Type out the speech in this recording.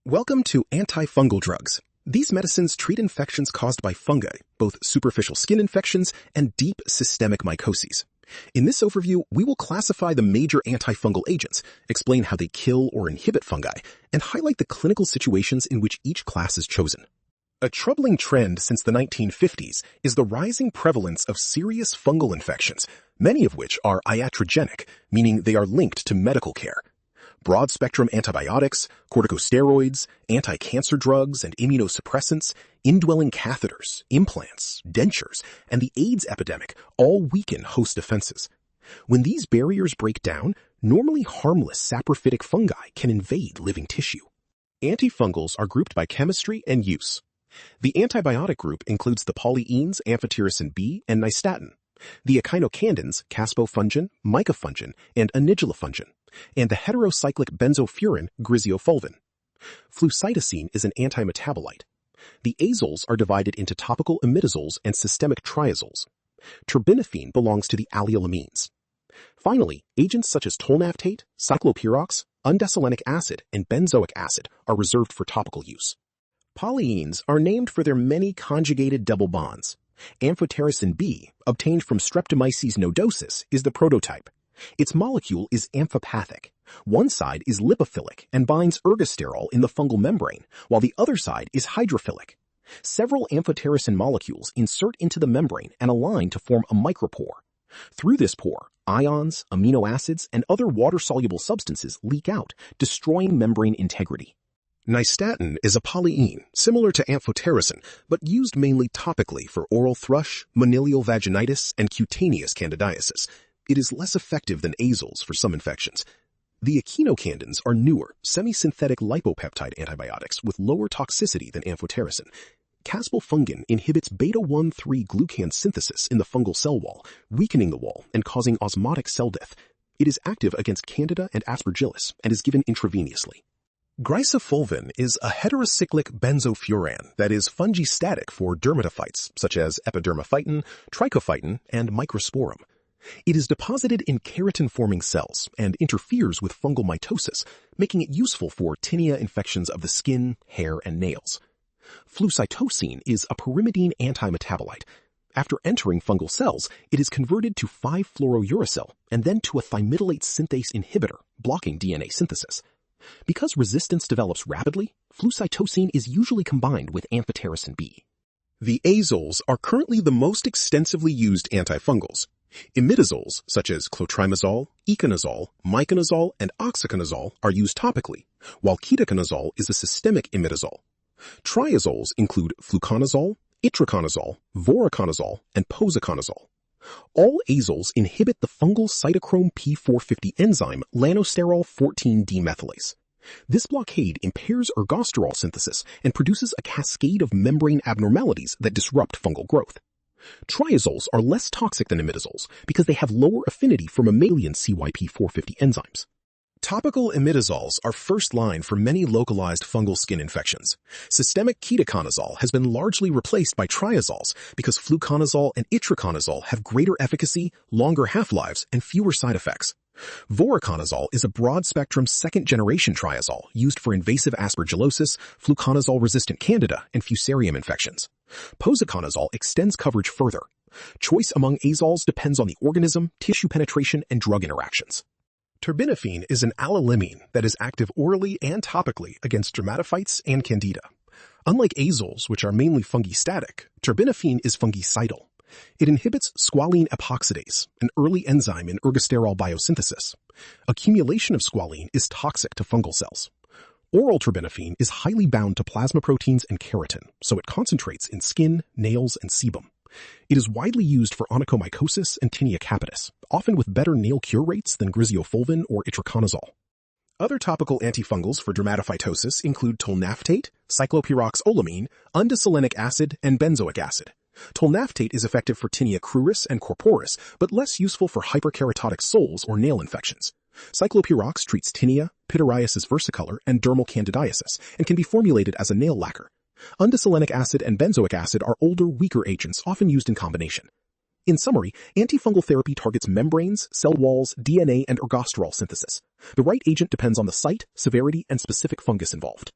Welcome to antifungal drugs. These medicines treat infections caused by fungi, both superficial skin infections and deep systemic mycoses. In this overview, we will classify the major antifungal agents, explain how they kill or inhibit fungi, and highlight the clinical situations in which each class is chosen. A troubling trend since the 1950s is the rising prevalence of serious fungal infections, many of which are iatrogenic, meaning they are linked to medical care. Broad-spectrum antibiotics, corticosteroids, anti-cancer drugs and immunosuppressants, indwelling catheters, implants, dentures, and the AIDS epidemic all weaken host defenses. When these barriers break down, normally harmless saprophytic fungi can invade living tissue. Antifungals are grouped by chemistry and use. The antibiotic group includes the polyenes amphotericin B and nystatin, the echinocandins caspofungin, micafungin, and anigilafungin, and the heterocyclic benzofurin griseofulvin. Flucytosine is an antimetabolite. The azoles are divided into topical imidazoles and systemic triazoles. Terbinafine belongs to the allylamines. Finally, agents such as tolnaftate, cyclopirox, undesolenic acid, and benzoic acid are reserved for topical use. Polyenes are named for their many conjugated double bonds. Amphotericin B, obtained from Streptomyces nodosus, is the prototype. Its molecule is amphipathic. One side is lipophilic and binds ergosterol in the fungal membrane, while the other side is hydrophilic. Several amphotericin molecules insert into the membrane and align to form a micropore. Through this pore, ions, amino acids, and other water-soluble substances leak out, destroying membrane integrity. Nystatin is a polyene, similar to amphotericin, but used mainly topically for oral thrush, manilial vaginitis, and cutaneous candidiasis. It is less effective than azoles for some infections. The echinocandins are newer, semi-synthetic lipopeptide antibiotics with lower toxicity than amphotericin. Caspofungin inhibits beta-1,3 glucan synthesis in the fungal cell wall, weakening the wall and causing osmotic cell death. It is active against Candida and Aspergillus and is given intravenously. Griseofulvin is a heterocyclic benzofuran that is fungistatic for dermatophytes such as epidermophyton, trichophyton, and microsporum. It is deposited in keratin-forming cells and interferes with fungal mitosis, making it useful for tinea infections of the skin, hair, and nails. Flucytosine is a pyrimidine antimetabolite. After entering fungal cells, it is converted to 5-fluorouracil and then to a thymidylate synthase inhibitor, blocking DNA synthesis. Because resistance develops rapidly, flucytosine is usually combined with amphotericin B. The azoles are currently the most extensively used antifungals. Imidazoles, such as clotrimazole, econazole, miconazole, and oxaconazole, are used topically, while ketoconazole is a systemic imidazole. Triazoles include fluconazole, itraconazole, voriconazole, and posaconazole. All azoles inhibit the fungal cytochrome P450 enzyme lanosterol 14-demethylase. This blockade impairs ergosterol synthesis and produces a cascade of membrane abnormalities that disrupt fungal growth. Triazoles are less toxic than imidazoles because they have lower affinity for mammalian CYP450 enzymes. Topical imidazoles are first line for many localized fungal skin infections. Systemic ketoconazole has been largely replaced by triazoles because fluconazole and itraconazole have greater efficacy, longer half-lives, and fewer side effects. Voriconazole is a broad-spectrum second-generation triazole used for invasive aspergillosis, fluconazole-resistant candida, and fusarium infections. Posaconazole extends coverage further. Choice among azoles depends on the organism, tissue penetration, and drug interactions. Terbinafine is an allylamine that is active orally and topically against dermatophytes and candida. Unlike azoles, which are mainly fungistatic, terbinafine is fungicidal. It inhibits squalene epoxidase, an early enzyme in ergosterol biosynthesis. Accumulation of squalene is toxic to fungal cells. Oral terbinafine is highly bound to plasma proteins and keratin, so it concentrates in skin, nails, and sebum. It is widely used for onychomycosis and tinea capitis, often with better nail cure rates than griseofulvin or itraconazole. Other topical antifungals for dermatophytosis include tolnaftate, cyclopiroxolamine, undesolenic acid, and benzoic acid. Tolnaftate is effective for tinea cruris and corporis, but less useful for hyperkeratotic soles or nail infections. Cyclopirox treats tinea, pityriasis versicolor, and dermal candidiasis, and can be formulated as a nail lacquer. Undesolenic acid and benzoic acid are older, weaker agents often used in combination. In summary, antifungal therapy targets membranes, cell walls, DNA, and ergosterol synthesis. The right agent depends on the site, severity, and specific fungus involved.